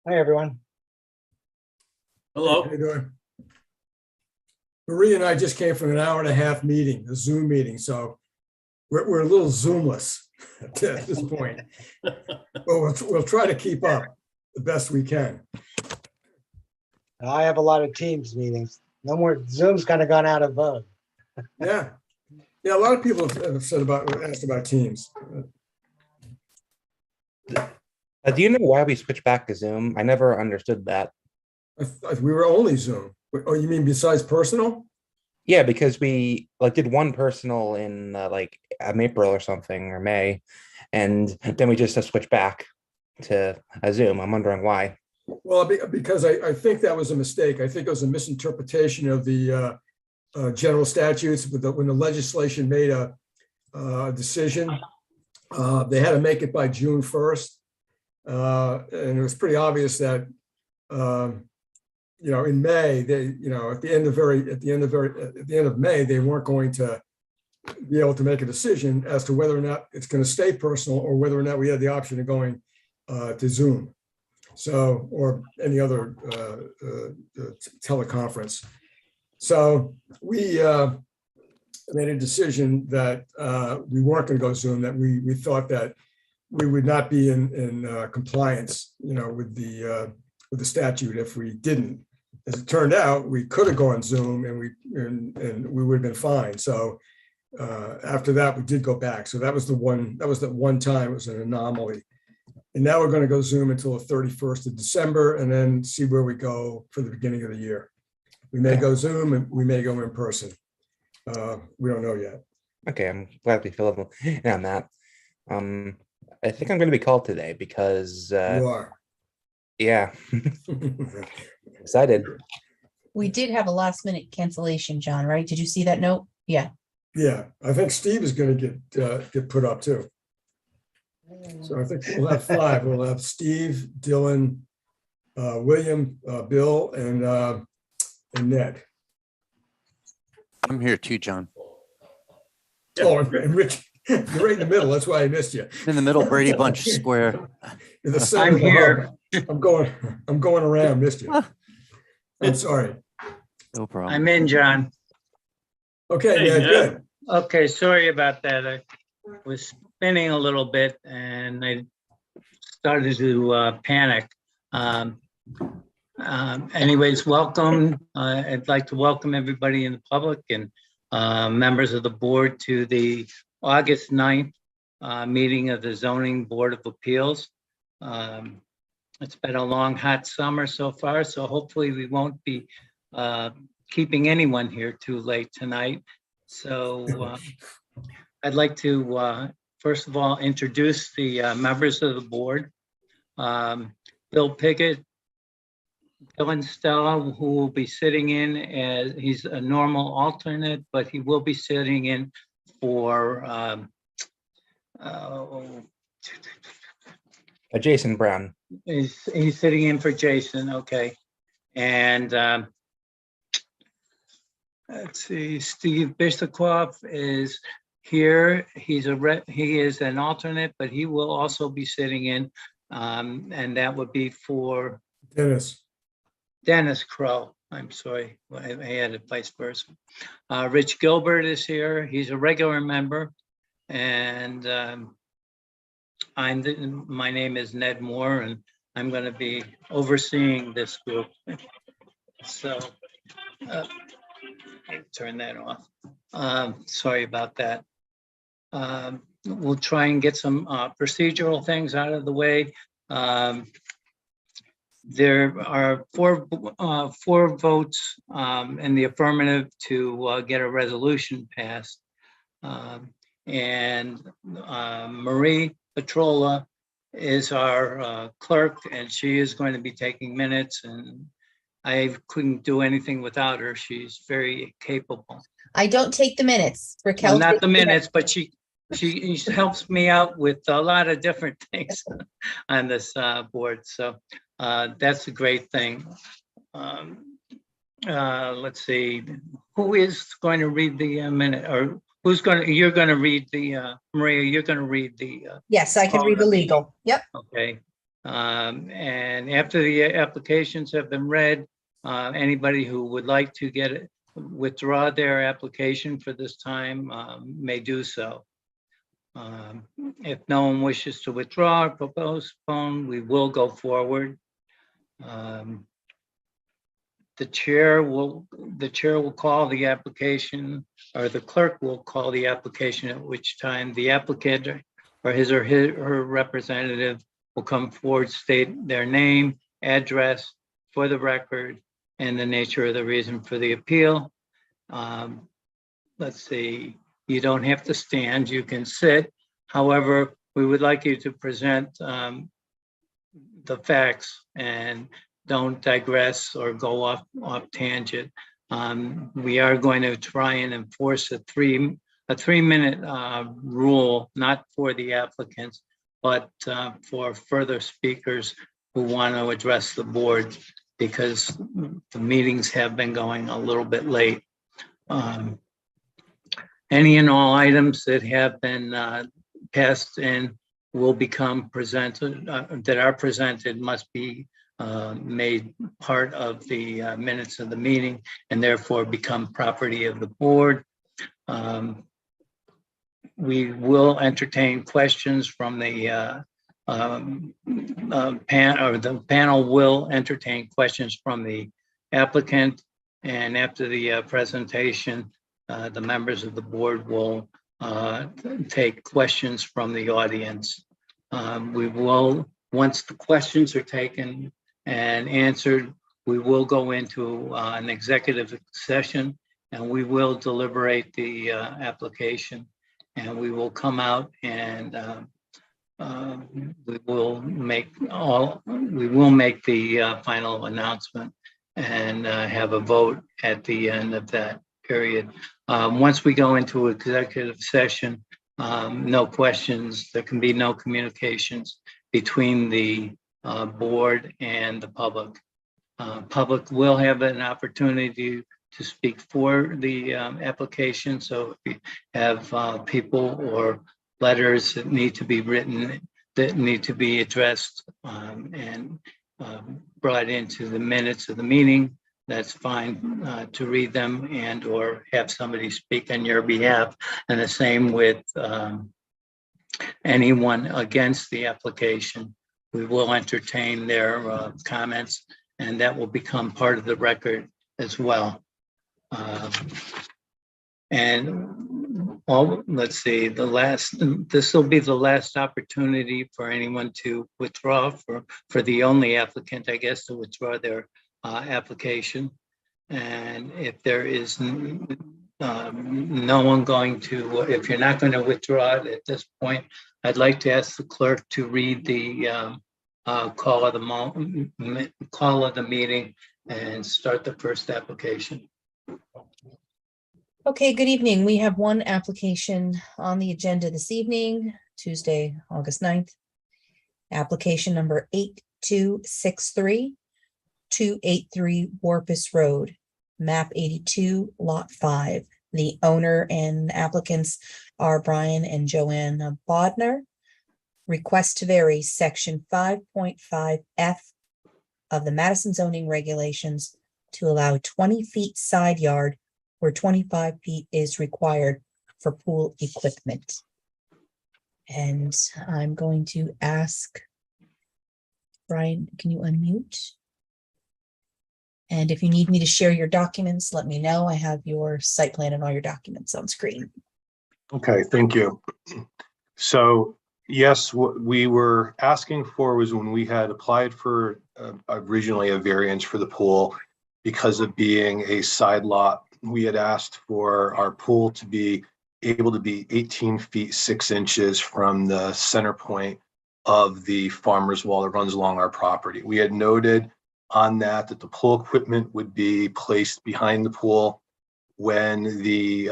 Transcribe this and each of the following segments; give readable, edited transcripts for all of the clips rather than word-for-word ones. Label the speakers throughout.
Speaker 1: Hi, everyone.
Speaker 2: How
Speaker 3: Hello.
Speaker 2: you doing? Marie and I just came from an hour and a half meeting, a Zoom meeting, so we're a little Zoomless at this point. But we'll try to keep up the best we can.
Speaker 1: I have a lot of Teams meetings. No more, Zoom's kind of gone out of vogue.
Speaker 2: Yeah. Yeah, a lot of people have asked about Teams.
Speaker 4: Do you know why we switched back to Zoom? I never understood that.
Speaker 2: We were only Zoom. Oh, you mean besides personal?
Speaker 4: Yeah, because we did one personal in April or something or May, and then we just switched back to a Zoom. I'm wondering why.
Speaker 2: Well, because I think that was a mistake. I think it was a misinterpretation of the general statutes when the legislation made a decision. They had to make it by June 1st. And it was pretty obvious that, in May, at the end of May, they weren't going to be able to make a decision as to whether or not it's going to stay personal or whether or not we had the option of going to Zoom. So, or any other teleconference. So we made a decision that we weren't going to go Zoom, that we thought that we would not be in compliance, with the statute if we didn't. As it turned out, we could have gone Zoom and we would have been fine. So after that, we did go back. So that was the one time it was an anomaly. And now we're going to go Zoom until the 31st of December and then see where we go for the beginning of the year. We may go Zoom and we may go in person. We don't know yet.
Speaker 4: Okay, I'm glad we filled in on that. I think I'm going to be called today because,
Speaker 2: You are.
Speaker 4: yeah, excited.
Speaker 5: We did have a last minute cancellation, John, right? Did you see that note? Yeah.
Speaker 2: Yeah, I think Steve is going to get put up too. So I think we'll have 5. We'll have Steve, Dylan, William, Bill, and Ned.
Speaker 6: I'm here too, John.
Speaker 2: Oh, and Rich, you're right in the middle. That's why I missed you.
Speaker 6: In the middle, Brady Bunch Square.
Speaker 2: You're the center
Speaker 3: I'm
Speaker 2: of the
Speaker 3: here.
Speaker 2: hub. I'm going around. Missed you. I'm sorry.
Speaker 6: No problem.
Speaker 3: I'm in, John.
Speaker 2: Okay,
Speaker 3: Hey,
Speaker 2: Ned,
Speaker 3: Ned.
Speaker 2: good.
Speaker 3: Okay, sorry about that. I was spinning a little bit and I started to panic. Anyways, welcome. I'd like to welcome everybody in the public and members of the board to the August 9th meeting of the Zoning Board of Appeals. It's been a long, hot summer so far, so hopefully we won't be keeping anyone here too late tonight. So I'd like to, first of all, introduce the members of the board. Bill Pickett, Dylan Stella, who will be sitting in as, he's a normal alternate, but he will be sitting in for
Speaker 4: Jason Brown.
Speaker 3: he's sitting in for Jason, okay. And let's see, Steve Bissakoff is here. He is an alternate, but he will also be sitting in, and that would be for Dennis Crow. I'm sorry, I had it vice versa. Rich Gilbert is here. He's a regular member, and my name is Ned Moore, and I'm going to be overseeing this group. So, turn that off. Sorry about that. We'll try and get some procedural things out of the way. There are four votes in the affirmative to get a resolution passed. And Marie Petrola is our clerk, and she is going to be taking minutes, and I couldn't do anything without her. She's very capable.
Speaker 5: I don't take the minutes.
Speaker 3: Well,
Speaker 5: Raquel.
Speaker 3: not the minutes, but she helps me out with a lot of different things on this board. So that's a great thing. Let's see, who is going to read the minute, or you're going to read the, Maria, you're going to read the,
Speaker 5: Yes, I can read the legal. Yep.
Speaker 3: okay. And after the applications have been read, anybody who would like to withdraw their application for this time may do so. If no one wishes to withdraw or postpone, we will go forward. The chair will call the application, or the clerk will call the application, at which time the applicant or her representative will come forward, state their name, address for the record, and the nature of the reason for the appeal. Let's see, you don't have to stand, you can sit. However, we would like you to present the facts and don't digress or go off tangent. We are going to try and enforce a 3-minute rule, not for the applicants, but for further speakers who want to address the board, because the meetings have been going a little bit late. Any and all items that have been passed in will become presented, that are presented must be made part of the minutes of the meeting and therefore become property of the board. We will entertain questions from the the panel will entertain questions from the applicant, and after the presentation, the members of the board will take questions from the audience. We will, once the questions are taken and answered, we will go into an executive session, and we will deliberate the application, and we will come out and we will make the final announcement and have a vote at the end of that period. Once we go into executive session, no questions, there can be no communications between the board and the public. Public will have an opportunity to speak for the application. So if you have people or letters that need to be written, that need to be addressed and brought into the minutes of the meeting, that's fine to read them and or have somebody speak on your behalf. And the same with anyone against the application. We will entertain their comments, and that will become part of the record as well. Let's see, this will be the last opportunity for anyone to withdraw, for the only applicant, I guess, to withdraw their application. And if there is no one going to, if you're not going to withdraw it at this point, I'd like to ask the clerk to read the call of the meeting and start the first application.
Speaker 5: Okay, good evening. We have one application on the agenda this evening, Tuesday, August 9th. Application number 8263, 283 Warpus Road, map 82, lot 5. The owner and applicants are Brian and Joanne Bodnar. Request to vary section 5.5F of the Madison zoning regulations to allow 20 feet side yard where 25 feet is required for pool equipment. And I'm going to ask Brian, can you unmute? And if you need me to share your documents, let me know. I have your site plan and all your documents on screen.
Speaker 7: Okay, thank you. So yes, what we were asking for was when we had applied for originally a variance for the pool, because of being a side lot, we had asked for our pool to be able to be 18 feet 6 inches from the center point of the farmer's wall that runs along our property. We had noted on that the pool equipment would be placed behind the pool. When the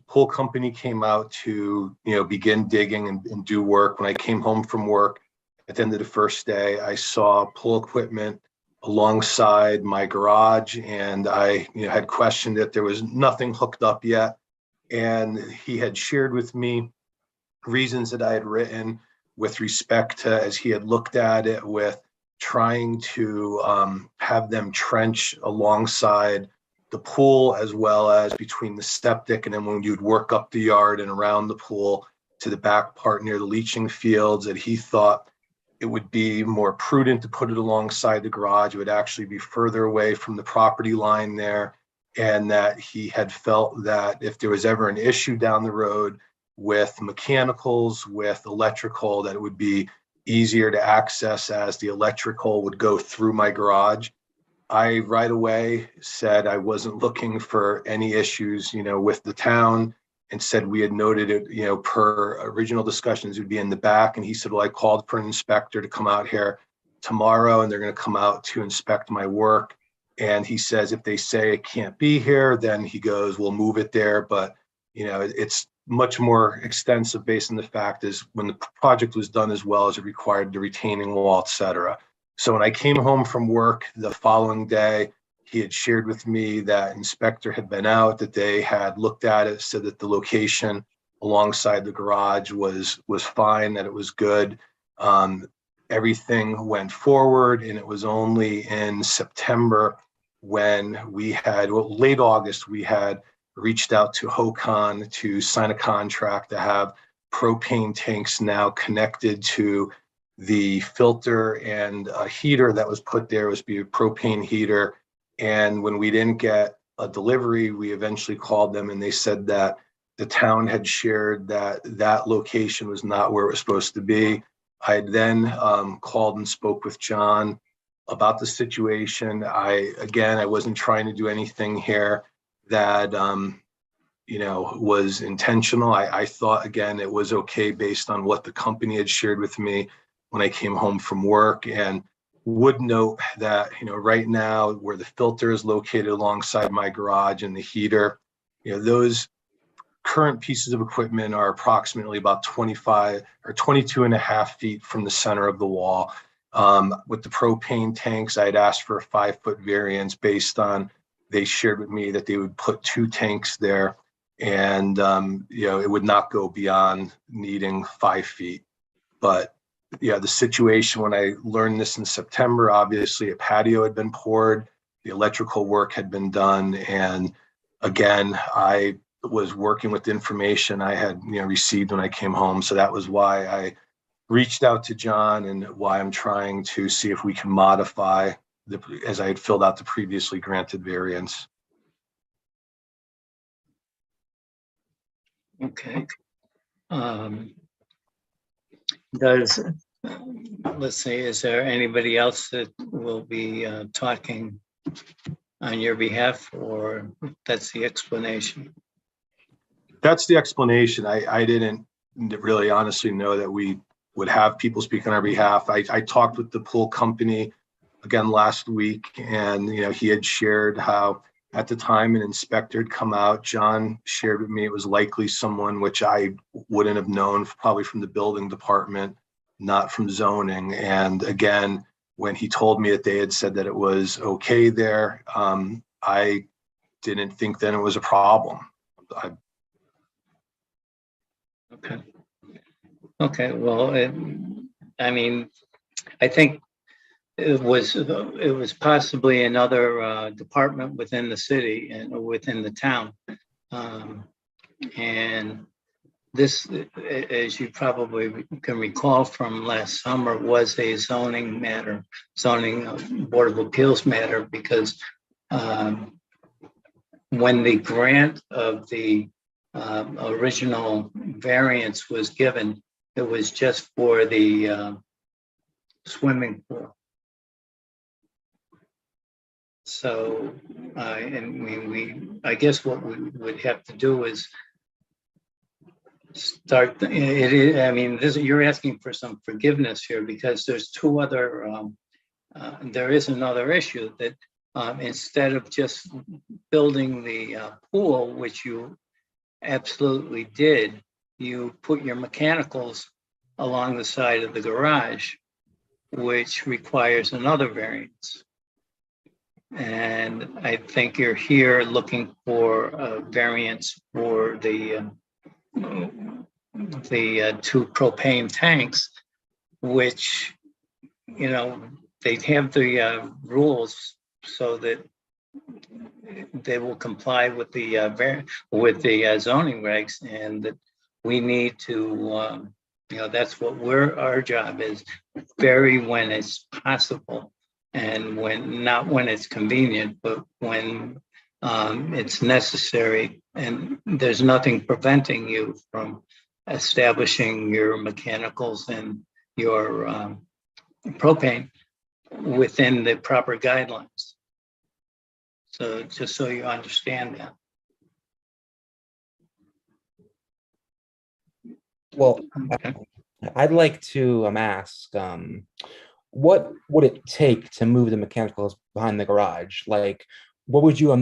Speaker 7: pool company came out to begin digging and do work, when I came home from work at the end of the first day, I saw pool equipment alongside my garage, and I had questioned it. There was nothing hooked up yet, and he had shared with me reasons that I had written with respect to, as he had looked at it, with trying to have them trench alongside the pool as well as between the septic, and then when you'd work up the yard and around the pool to the back part near the leaching fields, that he thought it would be more prudent to put it alongside the garage. It would actually be further away from the property line there, and that he had felt that if there was ever an issue down the road with mechanicals, with electrical, that it would be easier to access as the electrical would go through my garage. I right away said I wasn't looking for any issues, with the town, and said we had noted it, per original discussions, it would be in the back. And he said, well, I called for an inspector to come out here tomorrow, and they're going to come out to inspect my work. And he says, if they say it can't be here, then he goes, we'll move it there. But, it's much more extensive based on the fact is when the project was done, as well as it required the retaining wall, et cetera. So when I came home from work the following day, he had shared with me that inspector had been out, that they had looked at it, said that the location alongside the garage was fine, that it was good. Everything went forward, and it was only in September when we had, late August, we had reached out to HOCON to sign a contract to have propane tanks now connected to the filter, and a heater that was put there was be a propane heater. And when we didn't get a delivery, we eventually called them, and they said that the town had shared that that location was not where it was supposed to be. I had then called and spoke with John about the situation. I wasn't trying to do anything here that, was intentional. I thought, again, it was okay based on what the company had shared with me when I came home from work, and would note that, right now where the filter is located alongside my garage and the heater, those current pieces of equipment are approximately about 25 or 22 and a half feet from the center of the wall. With the propane tanks, I'd asked for a 5-foot variance based on, they shared with me that they would put 2 tanks there, and, it would not go beyond needing 5 feet. But the situation when I learned this in September, obviously a patio had been poured, the electrical work had been done. And again, I was working with the information I had, received when I came home. So that was why I reached out to John, and why I'm trying to see if we can modify as I had filled out the previously granted variance.
Speaker 3: Okay. Let's see, is there anybody else that will be talking on your behalf, or that's the explanation?
Speaker 7: That's the explanation. I didn't really honestly know that we would have people speak on our behalf. I talked with the pool company again last week, and he had shared how at the time an inspector had come out. John shared with me it was likely someone which I wouldn't have known, probably from the building department, not from zoning. And again, when he told me that they had said that it was okay there, I didn't think then it was a problem.
Speaker 3: Okay. Well, I think it was possibly another department within the city and within the town. And this, as you probably can recall from last summer, was a zoning Board of Appeals matter, because when the grant of the original variance was given, it was just for the swimming pool. So, I guess what we would have to do is start. You're asking for some forgiveness here, because there's two other. There is another issue that instead of just building the pool, which you absolutely did, you put your mechanicals along the side of the garage, which requires another variance. And I think you're here looking for a variance for the 2 propane tanks, which, you know, they have the rules so that they will comply with the zoning regs, and that we need to, you know, that's what our job is, vary when it's possible, and not when it's convenient, but when it's necessary, and there's nothing preventing you from establishing your mechanicals and your propane within the proper guidelines. So just so you understand that.
Speaker 4: Well,
Speaker 3: Okay.
Speaker 4: I'd like to ask, what would it take to move the mechanicals behind the garage? Like, what would you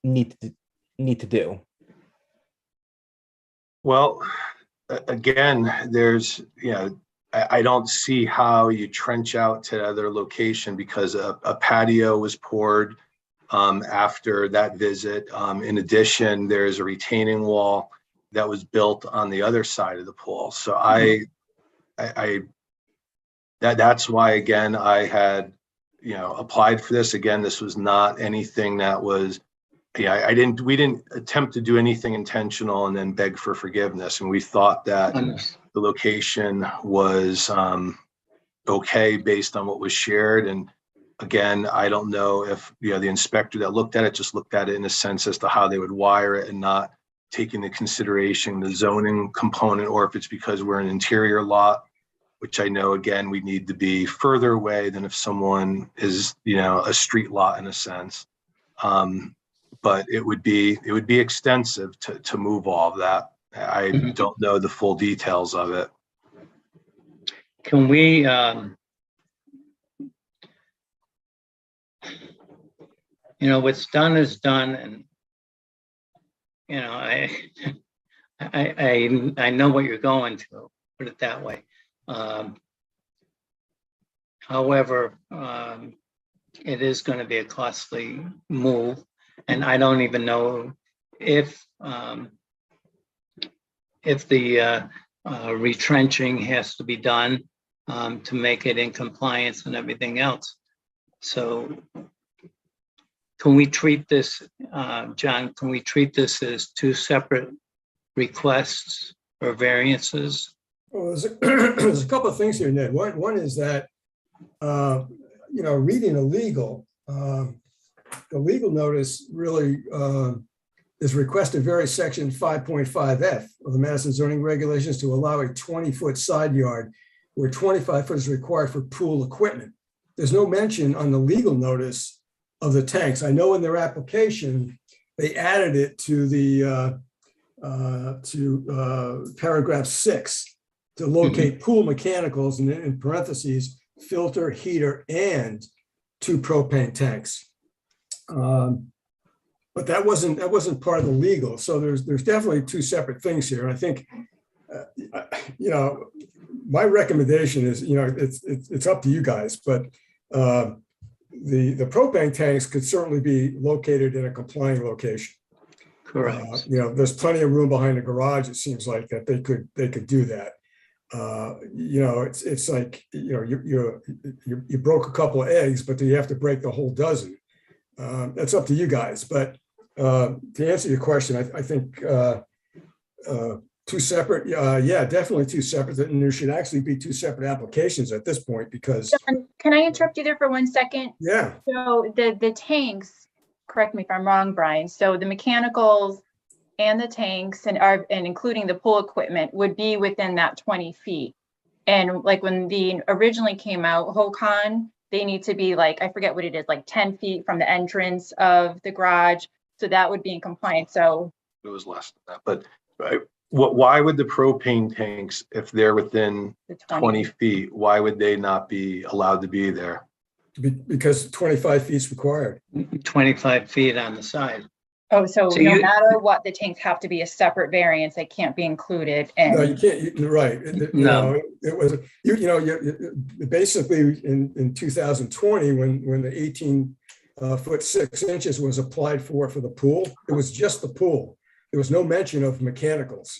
Speaker 4: need to do?
Speaker 7: Well, again, there's, I don't see how you trench out to other location, because a patio was poured after that visit. In addition, there's a retaining wall that was built on the other side of the pool. So that's why, again, I had, applied for this. Again, this was not anything that was, we didn't attempt to do anything intentional and then beg for forgiveness. And we thought that the location was okay based on what was shared. And again, I don't know if, the inspector that looked at it just looked at it in a sense as to how they would wire it and not taking into consideration the zoning component, or if it's because we're an interior lot, which I know, again, we need to be further away than if someone is, a street lot in a sense. But it would be extensive to move all of that. I don't know the full details of it.
Speaker 3: Can we, what's done is done, and, I know what you're going to, put it that way. However, it is going to be a costly move, and I don't even know if the retrenching has to be done to make it in compliance and everything else. So can we treat this, John, can we treat this as two separate requests or variances?
Speaker 2: Well, there's a couple of things here, Ned. One is that, reading the legal notice really is requested very section 5.5F of the Madison zoning regulations to allow a 20-foot side yard where 25 foot is required for pool equipment. There's no mention on the legal notice of the tanks. I know in their application, they added it to the paragraph 6 to locate pool mechanicals, and in parentheses, filter, heater, and 2 propane tanks. But that wasn't part of the legal. So there's definitely 2 separate things here. I think, my recommendation is, it's up to you guys, but the propane tanks could certainly be located in a complying location.
Speaker 3: Correct.
Speaker 2: There's plenty of room behind the garage. It seems like that they could do that. It's like, you broke a couple of eggs, but do you have to break the whole dozen? That's up to you guys. But to answer your question, I think 2 separate, definitely 2 separate, and there should actually be 2 separate applications at this point, because.
Speaker 8: John, can I interrupt you there for 1 second?
Speaker 2: Yeah.
Speaker 8: So the tanks, correct me if I'm wrong, Brian. So the mechanicals and the tanks and including the pool equipment would be within that 20 feet. And like when the originally came out, Hocon, they need to be like, I forget what it is, like 10 feet from the entrance of the garage. So that would be in compliance. So
Speaker 7: It was less than that, but why would the propane tanks, if they're within
Speaker 8: the
Speaker 7: 20 feet, why would they not be allowed to be there?
Speaker 2: Because 25 feet is required.
Speaker 3: 25 feet on the side.
Speaker 8: Oh, so
Speaker 3: So
Speaker 8: no
Speaker 3: you-
Speaker 8: matter what, the tanks have to be a separate variance. They can't be included.
Speaker 2: No,
Speaker 8: And
Speaker 2: you can't, you're right.
Speaker 3: No.
Speaker 2: It was, basically in 2020, when the 18 foot 6 inches was applied for the pool, it was just the pool. There was no mention of mechanicals.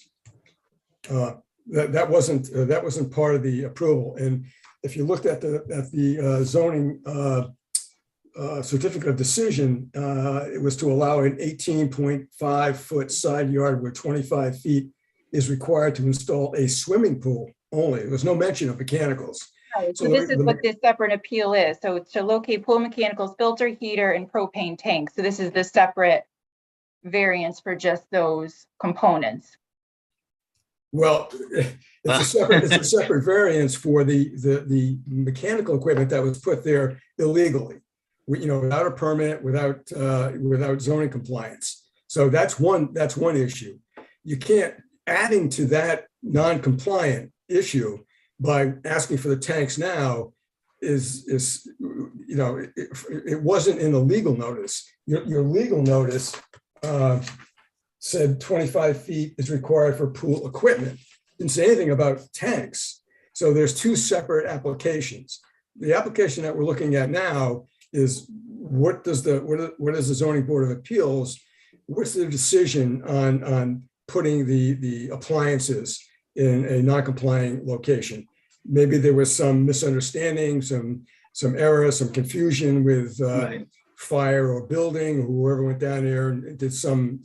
Speaker 2: that wasn't part of the approval. And if you looked at the zoning certificate of decision, it was to allow an 18.5 foot side yard where 25 feet is required to install a swimming pool only. There was no mention of mechanicals.
Speaker 8: Right, so
Speaker 2: So
Speaker 8: this
Speaker 2: the-
Speaker 8: is what this separate appeal is. So it's to locate pool mechanicals, filter, heater, and propane tanks. So this is the separate variance for just those components.
Speaker 2: Well, it's a separate variance for the mechanical equipment that was put there illegally, without a permit, without zoning compliance. So that's one issue. You can't, adding to that non-compliant issue by asking for the tanks now it wasn't in the legal notice. Your legal notice said 25 feet is required for pool equipment. Didn't say anything about tanks. So there's two separate applications. The application that we're looking at now is what does the zoning board of appeals, what's the decision on putting the appliances in a non-complying location? Maybe there was some misunderstanding, some error, some confusion with
Speaker 3: Right.
Speaker 2: fire or building, whoever went down there and did some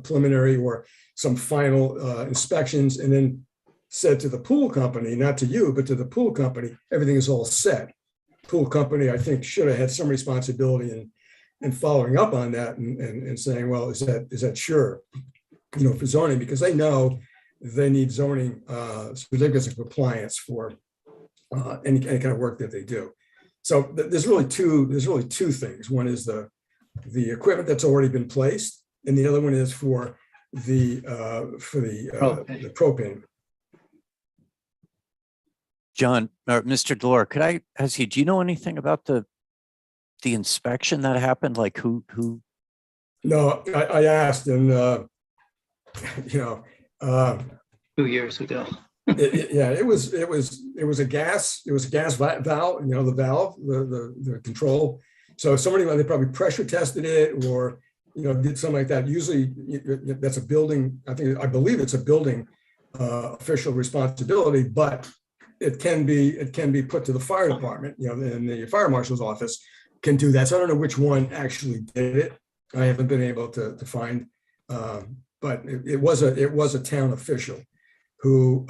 Speaker 2: preliminary or some final inspections, and then said to the pool company, not to you, but to the pool company, everything is all set. Pool company, I think, should have had some responsibility in following up on that and saying, well, is that sure, for zoning, because they know they need zoning certificates of compliance for any kind of work that they do. So there's really two things. One is the equipment that's already been placed, and the other one is for the propane.
Speaker 6: John, or Mr. Delore, could I ask you, do you know anything about the inspection that happened? Like who?
Speaker 2: No, I asked, and
Speaker 3: 2 years ago.
Speaker 2: it was a gas valve, the valve, the control. So they probably pressure tested it or did something like that. Usually that's a building, I believe it's a building official responsibility, but it can be put to the fire department, and the fire marshal's office can do that. So I don't know which one actually did it. I haven't been able to find, but it was a town official who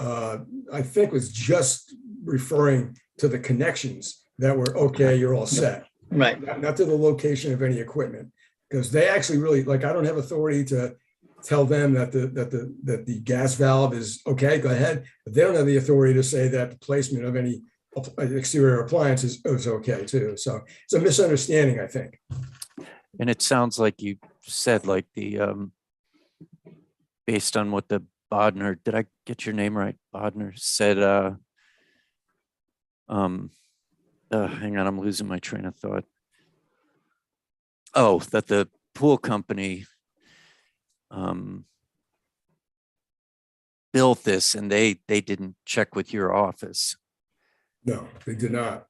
Speaker 2: I think was just referring to the connections that were okay, you're all set.
Speaker 3: Right.
Speaker 2: Not to the location of any equipment, because they actually really, I don't have authority to tell them that the gas valve is okay, go ahead. But they don't have the authority to say that the placement of any exterior appliances is okay too. So it's a misunderstanding, I think.
Speaker 6: And it sounds like you said like based on what the Bodner, did I get your name right? Bodner said, hang on, I'm losing my train of thought. Oh, that the pool company built this and they didn't check with your office.
Speaker 2: No, they did not.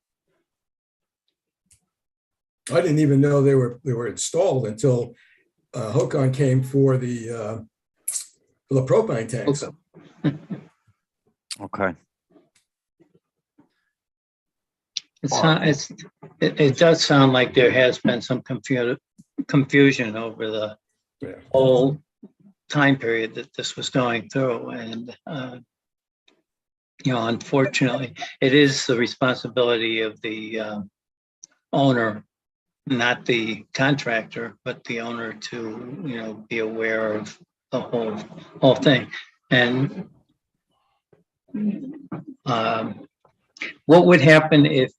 Speaker 2: I didn't even know they were installed until Hocon came for the propane tanks.
Speaker 6: Okay.
Speaker 3: It does sound like there has been some confusion over the whole time period that this was going through. And, unfortunately, it is the responsibility of the owner, not the contractor, but the owner to, be aware of the whole thing. And what would happen if,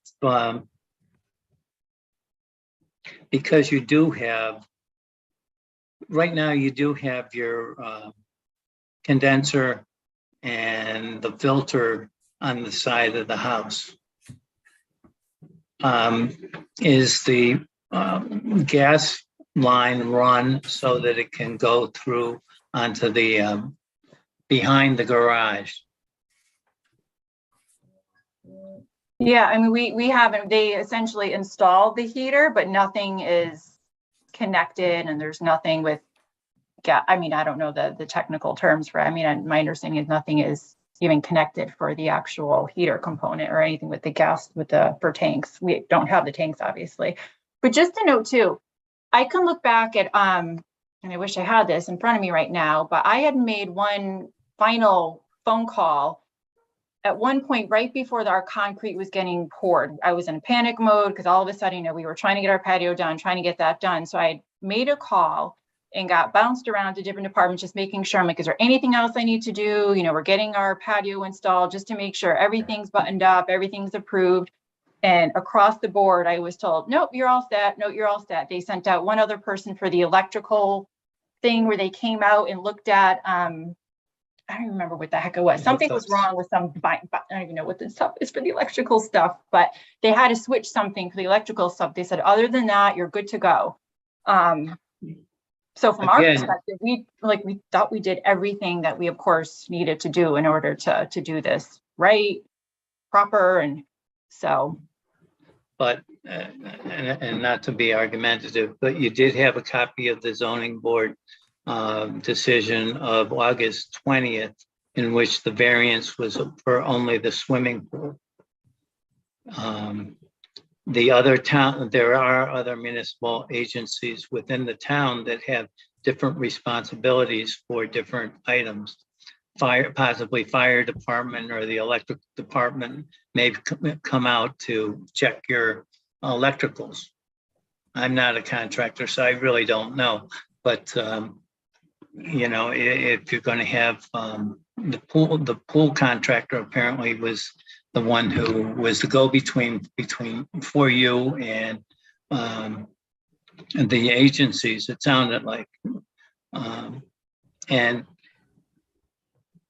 Speaker 3: because you do have, right now you do have your condenser and the filter on the side of the house. Is the gas line run so that it can go through onto the behind the garage?
Speaker 8: Yeah, I mean, we haven't, they essentially installed the heater, but nothing is connected and there's nothing with, I mean, I don't know the technical terms for, my understanding is nothing is even connected for the actual heater component or anything with the gas for tanks. We don't have the tanks, obviously. But just to note too, I can look back at and I wish I had this in front of me right now, but I had made one final phone call at one point right before our concrete was getting poured. I was in panic mode because all of a sudden, we were trying to get our patio done, trying to get that done. So I made a call and got bounced around to different departments, just making sure, I'm like, is there anything else I need to do? We're getting our patio installed just to make sure everything's buttoned up, everything's approved. And across the board, I was told, nope, you're all set. No, you're all set. They sent out one other person for the electrical thing where they came out and looked at, I don't remember what the heck it was. Something was wrong with some, I don't even know what the stuff is for the electrical stuff, but they had to switch something for the electrical stuff. They said, other than that, you're good to go. So from our
Speaker 3: Again-
Speaker 8: perspective, we thought we did everything that we of course needed to do in order to do this right, proper. And so.
Speaker 3: But, and not to be argumentative, but you did have a copy of the zoning board decision of August 20th, in which the variance was for only the swimming pool. The other town, there are other municipal agencies within the town that have different responsibilities for different items. Possibly fire department or the electric department may come out to check your electricals. I'm not a contractor, so I really don't know. But if you're going to have the pool contractor apparently was the one who was the go-between for you and the agencies, it sounded like.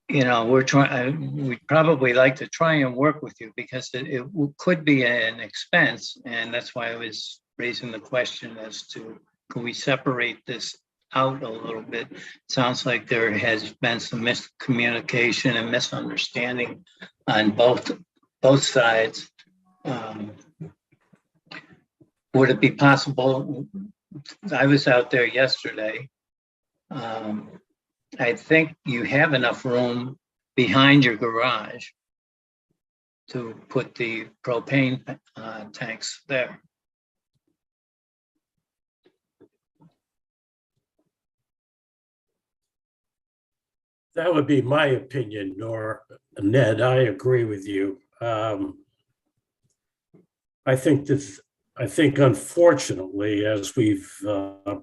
Speaker 3: We'd probably like to try and work with you because it could be an expense. And that's why I was raising the question as to, can we separate this out a little bit? It sounds like there has been some miscommunication and misunderstanding on both sides. Would it be possible? I was out there yesterday. I think you have enough room behind your garage to put the propane tanks there.
Speaker 9: That would be my opinion, nor Ned, I agree with you. I think unfortunately, as we've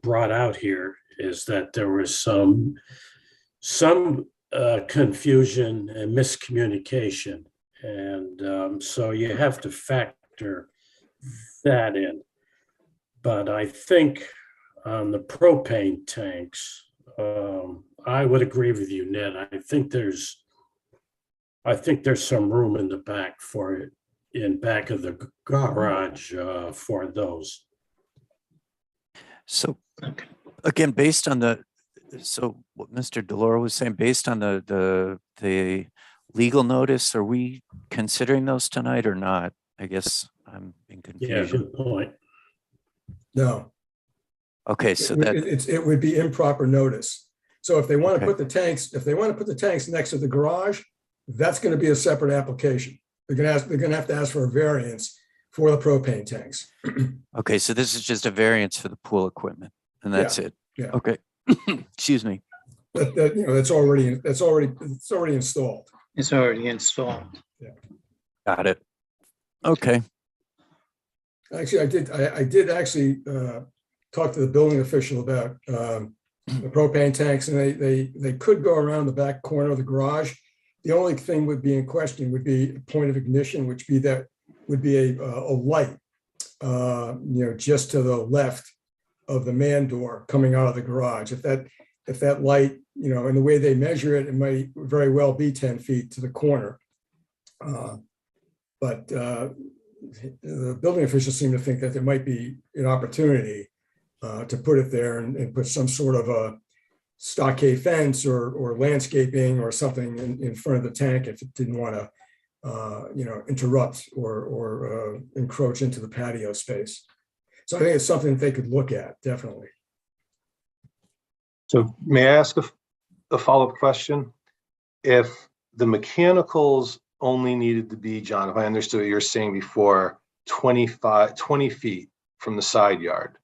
Speaker 9: brought out here, is that there was some confusion and miscommunication. And so you have to factor that in. But I think on the propane tanks, I would agree with you, Ned. I think there's some room in the back for it, in back of the garage for those.
Speaker 6: So again, based on what Mr. DeLauro was saying, based on the legal notice, are we considering those tonight or not? I guess I'm in
Speaker 9: Yeah,
Speaker 6: confusion.
Speaker 9: good point.
Speaker 2: No,
Speaker 6: Okay, so
Speaker 2: it would be improper notice. So if they want to
Speaker 6: Okay.
Speaker 2: put the tanks next to the garage, that's going to be a separate application. They're going to have to ask for a variance for the propane tanks.
Speaker 6: okay, so this is just a variance for the pool equipment, and that's it.
Speaker 2: yeah.
Speaker 6: Okay. Excuse me.
Speaker 2: That's already installed.
Speaker 3: It's already installed.
Speaker 6: Got it. Okay.
Speaker 2: Actually, I did actually talk to the building official about the propane tanks, and they could go around the back corner of the garage. The only thing would be in question would be a point of ignition, which would be a light, just to the left of the man door coming out of the garage. If that light, in the way they measure it, it might very well be 10 feet to the corner. But the building officials seem to think that there might be an opportunity to put it there and put some sort of a stockade fence or landscaping or something in front of the tank if it didn't want to, interrupt or encroach into the patio space. So I think it's something that they could look at, definitely.
Speaker 7: So may I ask a follow-up question? If the mechanicals only needed to be, John, if I understood what you were saying before, 20 feet from the side yard.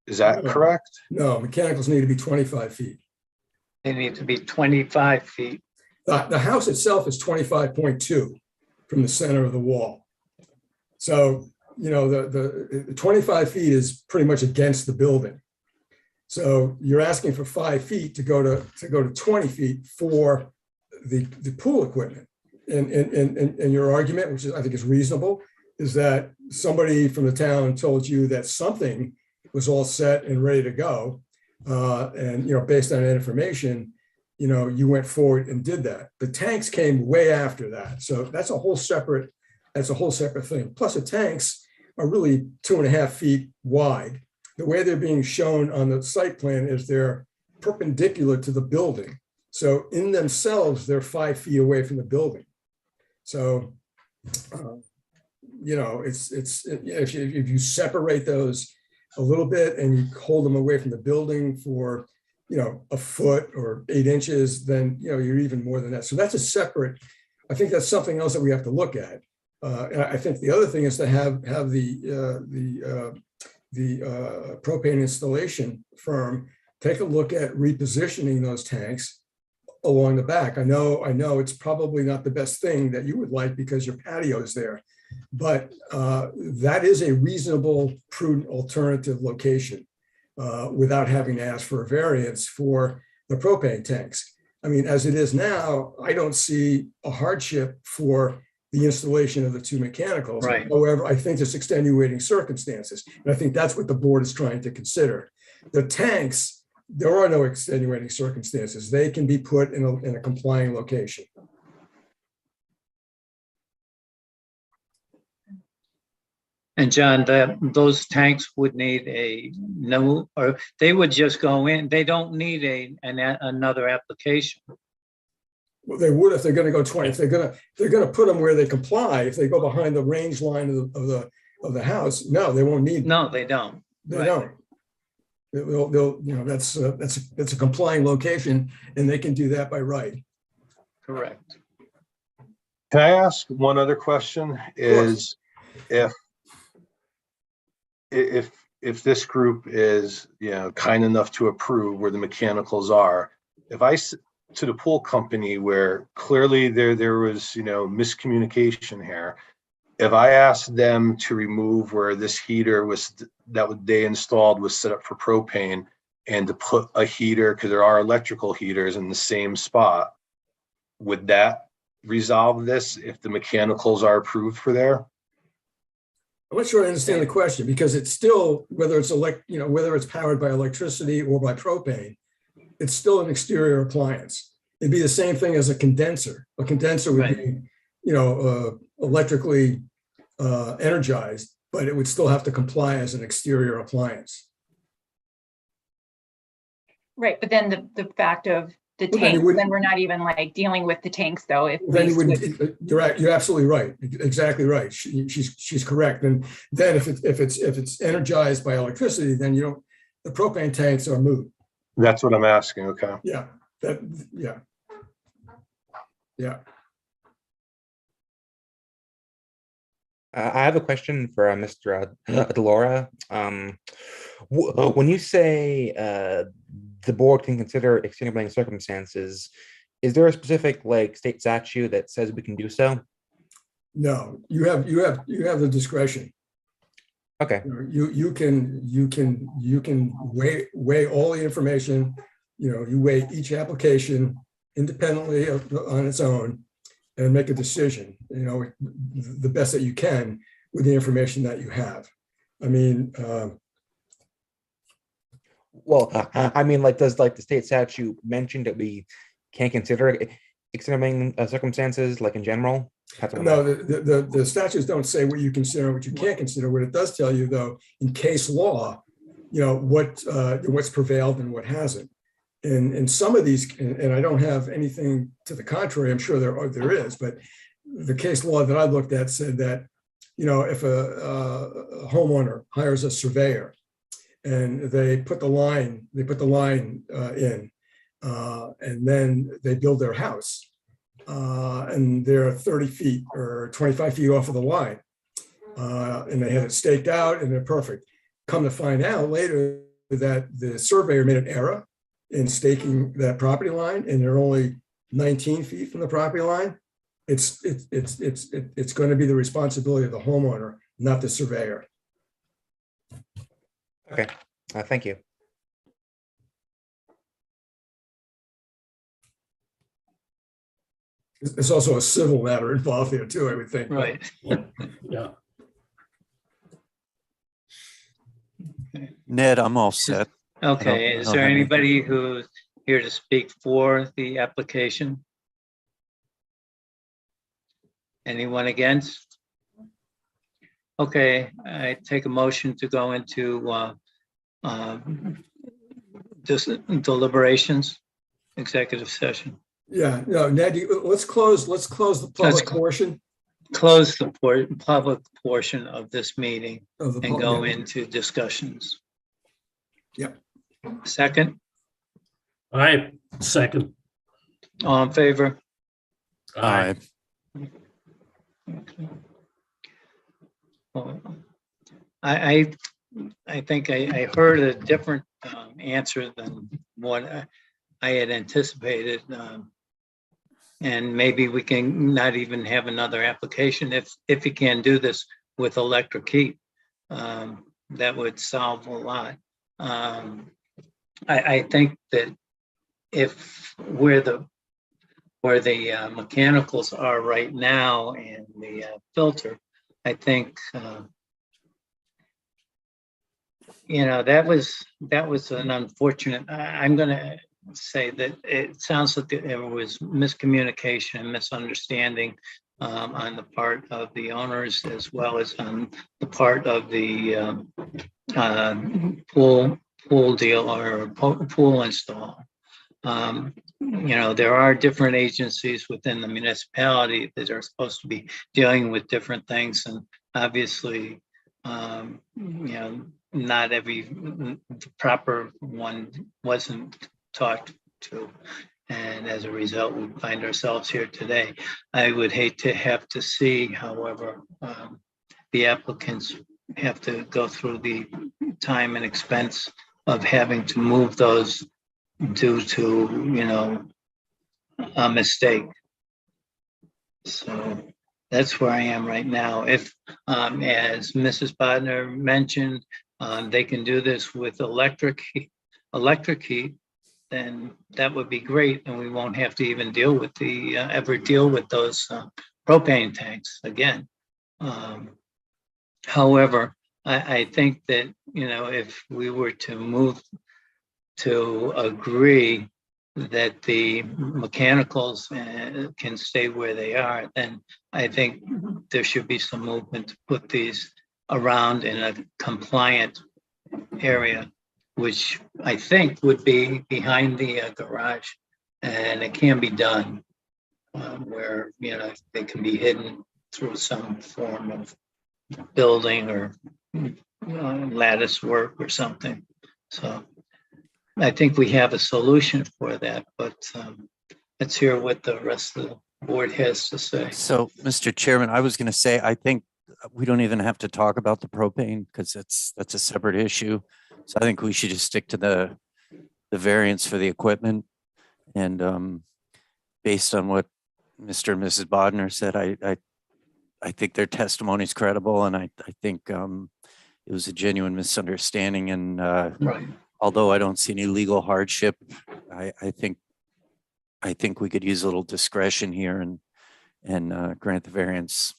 Speaker 7: Is that
Speaker 2: No.
Speaker 7: correct?
Speaker 2: No, mechanicals need to be 25 feet.
Speaker 3: They need to be 25 feet.
Speaker 2: The house itself is 25.2 from the center of the wall. So, you know, the 25 feet is pretty much against the building. So you're asking for 5 feet to go to 20 feet for the pool equipment. And your argument, which I think is reasonable, is that somebody from the town told you that something was all set and ready to go. And, you know, based on that information, you know, you went forward and did that. The tanks came way after that. So that's a whole separate thing. Plus the tanks are really 2.5 feet wide. The way they're being shown on the site plan is they're perpendicular to the building. So in themselves, they're 5 feet away from the building. So, you know, if you separate those a little bit and you hold them away from the building for, you know, a foot or 8 inches, then, you know, you're even more than that. So that's a separate, I think that's something else that we have to look at. And I think the other thing is to have the propane installation firm take a look at repositioning those tanks along the back. I know it's probably not the best thing that you would like because your patio is there, but that is a reasonable, prudent alternative location without having to ask for a variance for the propane tanks. I mean, as it is now, I don't see a hardship for the installation of the 2 mechanicals.
Speaker 3: Right.
Speaker 2: However, I think there's extenuating circumstances. And I think that's what the board is trying to consider. The tanks, there are no extenuating circumstances. They can be put in a complying location.
Speaker 3: And John, those tanks would need or they would just go in. They don't need another application.
Speaker 2: Well, they would if they're going to go 20. If they're going to put them where they comply. If they go behind the range line of the house, no, they won't need.
Speaker 3: No, they don't.
Speaker 2: They
Speaker 3: Right.
Speaker 2: don't. They'll you know, that's a complying location, and they can do that by right.
Speaker 3: Correct.
Speaker 7: Can I ask one other question? Is if this group is, you know, kind enough to approve where the mechanicals are, if I to the pool company where clearly there was, you know, miscommunication here, if I asked them to remove where this heater was that they installed was set up for propane and to put a heater, because there are electrical heaters in the same spot, would that resolve this if the mechanicals are approved for there?
Speaker 2: I'm not sure I understand the question, because it's still, whether it's powered by electricity or by propane, it's still an exterior appliance. It'd be the same thing as a condenser. A condenser would be, you know, electrically energized, but it would still have to comply as an exterior appliance.
Speaker 8: Right, but then the fact of the
Speaker 2: Well, then you
Speaker 8: tanks,
Speaker 2: wouldn't-
Speaker 8: then we're not even like dealing with the tanks though. If
Speaker 2: Then
Speaker 8: we
Speaker 2: you
Speaker 8: switch-
Speaker 2: wouldn't, you're absolutely right, exactly right. She's correct. And then if it's energized by electricity, then the propane tanks are moot.
Speaker 7: That's what I'm asking. Okay.
Speaker 2: Yeah, yeah.
Speaker 4: I have a question for Mr. Delora. When you say the board can consider extenuating circumstances, is there a specific state statute that says we can do so?
Speaker 2: No, you have the discretion.
Speaker 4: Okay.
Speaker 2: You can weigh all the information. You weigh each application independently on its own and make a decision, the best that you can with the information that you have. I mean, does the state statute mention that we can't consider extenuating circumstances in general? No, the statutes don't say what you consider and what you can't consider. What it does tell you, though, in case law, what's prevailed and what hasn't. And some of these, and I don't have anything to the contrary, I'm sure there is, but the case law that I looked at said that, if a homeowner hires a surveyor and they put the line in, and then they build their house, and they're 30 feet or 25 feet off of the line. And they had it staked out and they're perfect. Come to find out later that the surveyor made an error in staking that property line, and they're only 19 feet from the property line. It's going to be the responsibility of the homeowner, not the surveyor.
Speaker 4: Okay, thank you.
Speaker 2: There's also a civil matter involved here too, I would think.
Speaker 3: Right.
Speaker 9: Yeah.
Speaker 6: Ned, I'm all set.
Speaker 3: Okay,
Speaker 6: I
Speaker 3: is
Speaker 6: don't
Speaker 3: there
Speaker 6: have anything.
Speaker 3: anybody who's here to speak for the application? Anyone against? Okay, I take a motion to go into deliberations, executive session.
Speaker 2: Yeah, no, Ned, let's close the public portion
Speaker 3: Close the public portion of this meeting
Speaker 2: of the.
Speaker 3: and go
Speaker 2: yeah.
Speaker 3: into discussions.
Speaker 2: Yep.
Speaker 3: Second,
Speaker 9: I second.
Speaker 3: all in favor?
Speaker 6: Aye.
Speaker 3: Okay. Well, I think I heard a different answer than what I had anticipated. And maybe we can not even have another application if you can do this with electric heat. That would solve a lot. I think that if where the mechanicals are right now and the filter, I think that was an unfortunate. I'm gonna say that it sounds like there was miscommunication and misunderstanding on the part of the owners as well as on the part of the pool dealer or pool installer. There are different agencies within the municipality that are supposed to be dealing with different things, and obviously, not the proper one wasn't talked to, and as a result, we find ourselves here today. I would hate to have to see, however, the applicants have to go through the time and expense of having to move those due to, a mistake. So that's where I am right now. If, as Mrs. Bodnar mentioned, they can do this with electric heat, then that would be great, and we won't have to even ever deal with those propane tanks again. However, I think that, if we were to agree that the mechanicals can stay where they are, then I think there should be some movement to put these around in a compliant area, which I think would be behind the garage, and it can be done where, they can be hidden through some form of building or lattice work or something. So I think we have a solution for that, but let's hear what the rest of the board has to say.
Speaker 6: So, Mr. Chairman, I was going to say, I think we don't even have to talk about the propane because that's a separate issue. So I think we should just stick to the variance for the equipment. And based on what Mr. and Mrs. Bodnar said, I think their testimony is credible, and I think it was a genuine misunderstanding. And
Speaker 3: Right.
Speaker 6: although I don't see any legal hardship, I think we could use a little discretion here and grant the variance.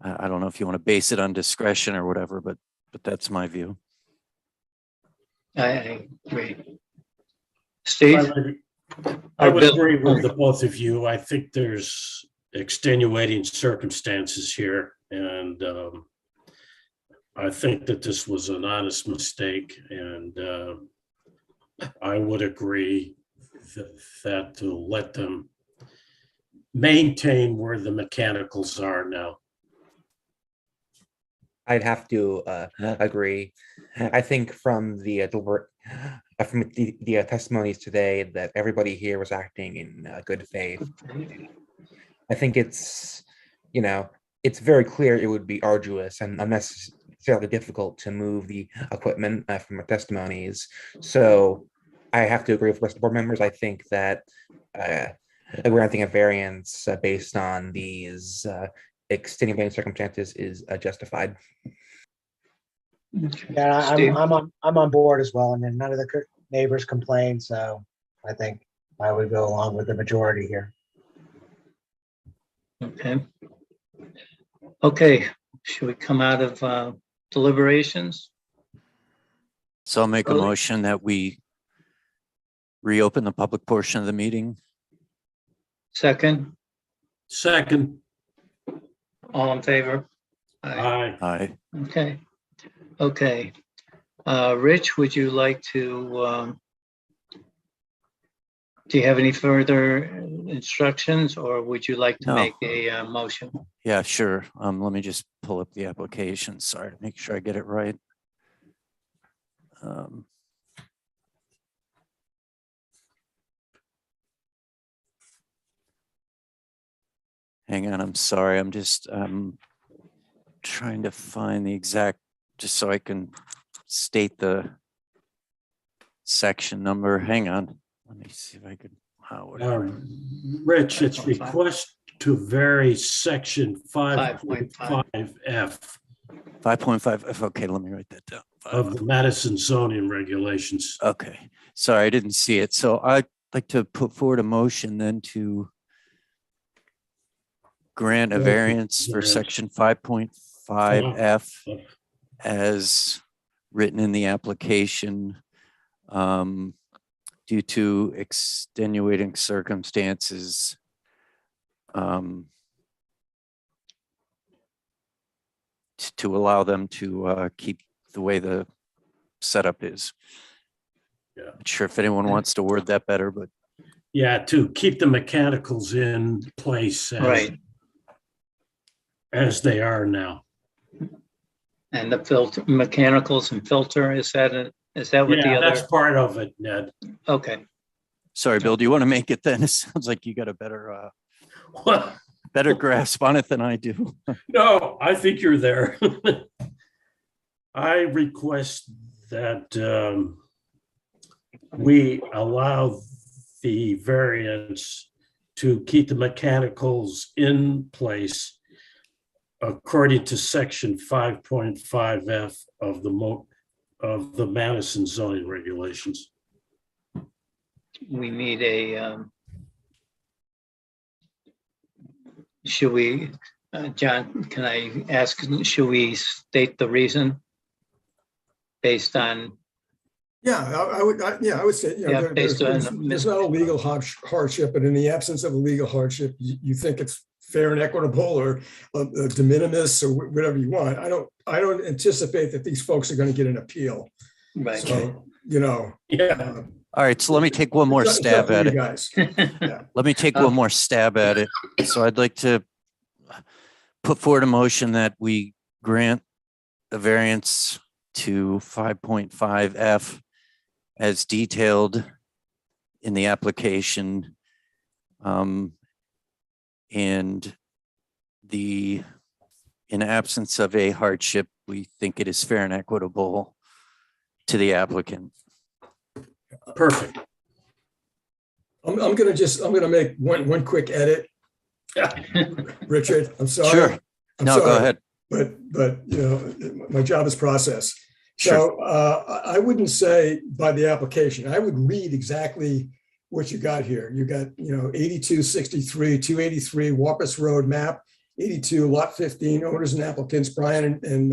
Speaker 6: I don't know if you want to base it on discretion or whatever, but that's my view.
Speaker 3: I agree. Steve?
Speaker 9: I would
Speaker 3: Bill?
Speaker 9: agree with the both of you. I think there's extenuating circumstances here, and I think that this was an honest mistake, and I would agree that to let them maintain where the mechanicals are now.
Speaker 4: I'd have to agree. I think from the from the testimonies today that everybody here was acting in good faith. I think it's, it's very clear it would be arduous and unnecessarily difficult to move the equipment from the testimonies. So I have to agree with the rest of the board members. I think that granting a variance based on these extenuating circumstances is justified.
Speaker 1: Yeah,
Speaker 3: Steve?
Speaker 1: I'm on board as well. And then none of the neighbors complained, so I think I would go along with the majority here.
Speaker 3: Okay. Okay, should we come out of deliberations?
Speaker 6: So I'll make a
Speaker 3: Early.
Speaker 6: motion that we reopen the public portion of the meeting.
Speaker 3: Second,
Speaker 9: Second,
Speaker 3: all in favor? Aye.
Speaker 9: aye.
Speaker 6: Aye.
Speaker 3: Okay, okay. Rich, would you like to, do you have any further instructions, or would you like to
Speaker 6: No.
Speaker 3: make a motion?
Speaker 6: Yeah, sure. Let me just pull up the application. Sorry, to make sure I get it right. Hang on, I'm sorry. I'm just trying to find the exact, just so I can state the section number. Hang on. Let me see if I could. Whatever.
Speaker 9: Rich, it's request to vary section 5.5 F
Speaker 6: 5.5. Okay, let me write that down.
Speaker 9: of the Madison zoning regulations.
Speaker 6: Okay, sorry, I didn't see it. So I'd like to put forward a motion then to grant a
Speaker 9: Yeah,
Speaker 6: variance for
Speaker 9: yeah.
Speaker 6: section 5.5 F as written in the application due to extenuating circumstances to allow them to keep the way the setup is.
Speaker 9: Yeah.
Speaker 6: Not sure if anyone wants to word that better, but
Speaker 9: Yeah, to keep the mechanicals in place
Speaker 3: Right,
Speaker 9: as they are now.
Speaker 3: and the filter, mechanicals and filter, is that what the
Speaker 9: Yeah, that's
Speaker 3: other?
Speaker 9: part of it, Ned.
Speaker 3: Okay,
Speaker 6: sorry, Bill, do you want to make it then? It sounds like you got a better grasp on it than I do.
Speaker 9: No, I think you're there. I request that we allow the variance to keep the mechanicals in place according to section 5.5 F of the Madison zoning regulations.
Speaker 3: we need a, should we, John, can I ask, should we state the reason based on,
Speaker 2: Yeah, I would say,
Speaker 3: Yeah, based on-
Speaker 2: there's not a legal hardship, but in the absence of a legal hardship, you think it's fair and equitable or de minimis or whatever you want. I don't anticipate that these folks are going to get an appeal.
Speaker 3: right?
Speaker 2: So,
Speaker 9: Yeah,
Speaker 6: All right, so let me take one more
Speaker 2: it's up
Speaker 6: stab
Speaker 2: to
Speaker 6: at
Speaker 2: you
Speaker 6: it.
Speaker 2: guys.
Speaker 6: Let me take one more stab at it. So I'd like to put forward a motion that we grant the variance to 5.5 F as detailed in the application. And in absence of a hardship, we think it is fair and equitable to the applicant.
Speaker 9: perfect.
Speaker 2: I'm gonna make one quick edit. Richard, I'm sorry.
Speaker 6: Sure.
Speaker 2: I'm
Speaker 6: No, go
Speaker 2: sorry,
Speaker 6: ahead.
Speaker 2: But my job is process. So I wouldn't say by the application, I would read exactly what you got here. You got, 8263, 283 Wampus Road map, 82 lot 15 owners and applicants, Brian and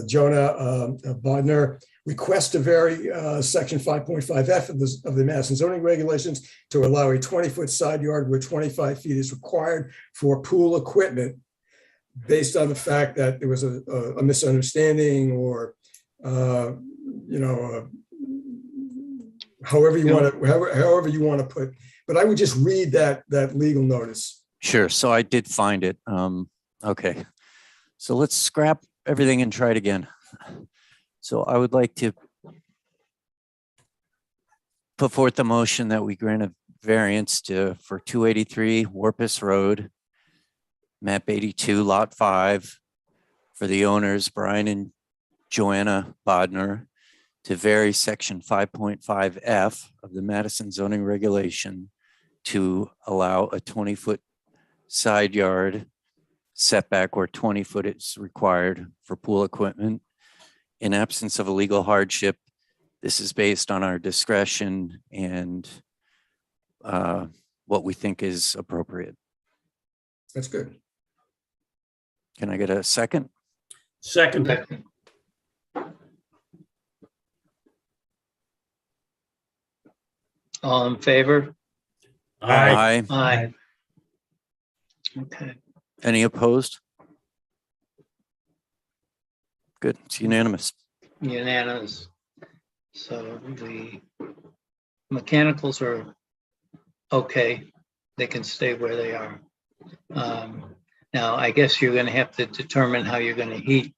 Speaker 2: Jonah Bodner, request to vary section 5.5 F of the Madison zoning regulations to allow a 20-foot side yard where 25 feet is required for pool equipment, based on the fact that there was a misunderstanding or, however you want to put, but I would just read that legal notice.
Speaker 6: Sure. So I did find it. Okay. So let's scrap everything and try it again. So I would like to put forth the motion that we grant a variance for 283 Warpus Road, map 82, lot 5, for the owners, Brian and Joanna Bodnar, to vary section 5.5F of the Madison zoning regulation to allow a 20-foot side yard setback where 20 foot is required for pool equipment. In absence of a legal hardship, this is based on our discretion and what we think is appropriate.
Speaker 2: That's good.
Speaker 6: Can I get a second?
Speaker 9: Second,
Speaker 3: All in favor?
Speaker 9: aye.
Speaker 3: Aye. Okay.
Speaker 6: Any opposed? Good, it's unanimous.
Speaker 3: Unanimous. So the mechanicals are okay. They can stay where they are. Now, I guess you're gonna have to determine how you're gonna heat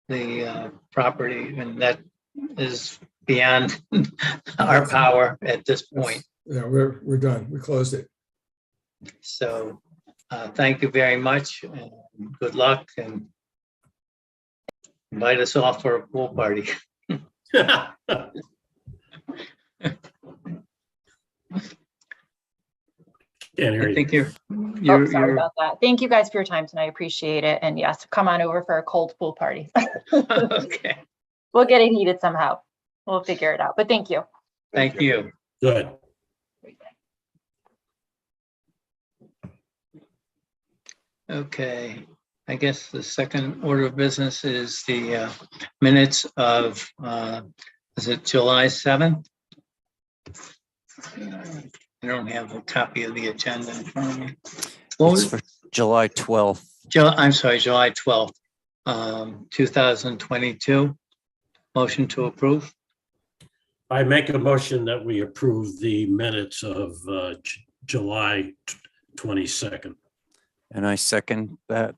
Speaker 3: the property, and that is beyond our power at this point.
Speaker 2: Yeah, we're done. We closed it.
Speaker 3: So thank you very much, and good luck, and invite us all for a pool party.
Speaker 9: Can't hear
Speaker 3: I
Speaker 9: you.
Speaker 3: think
Speaker 8: Oh, sorry about that. Thank you guys for your time tonight. I appreciate it. And yes, come on over for a cold pool party.
Speaker 3: okay.
Speaker 8: We'll get it heated somehow. We'll figure it out. But thank you.
Speaker 3: Thank you.
Speaker 9: Good.
Speaker 3: Okay, I guess the second order of business is the minutes of, is it July 7th? I don't have a copy of the agenda in front of me. What
Speaker 6: It's
Speaker 3: was,
Speaker 6: for July 12th.
Speaker 3: I'm sorry, July 12th, 2022. Motion to approve.
Speaker 9: I make a motion that we approve the minutes of July 22nd.
Speaker 6: And I second that.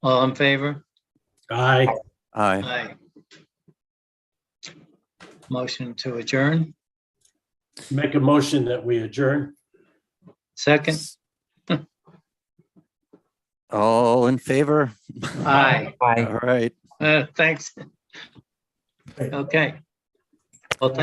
Speaker 3: All in favor?
Speaker 9: Aye.
Speaker 6: Aye.
Speaker 3: Aye. Motion to adjourn.
Speaker 9: Make a motion that we adjourn.
Speaker 3: Second.
Speaker 6: All in favor?
Speaker 3: Aye.
Speaker 4: Bye.
Speaker 6: All right.
Speaker 3: Thanks.
Speaker 2: Hey.
Speaker 3: Okay. Well, thank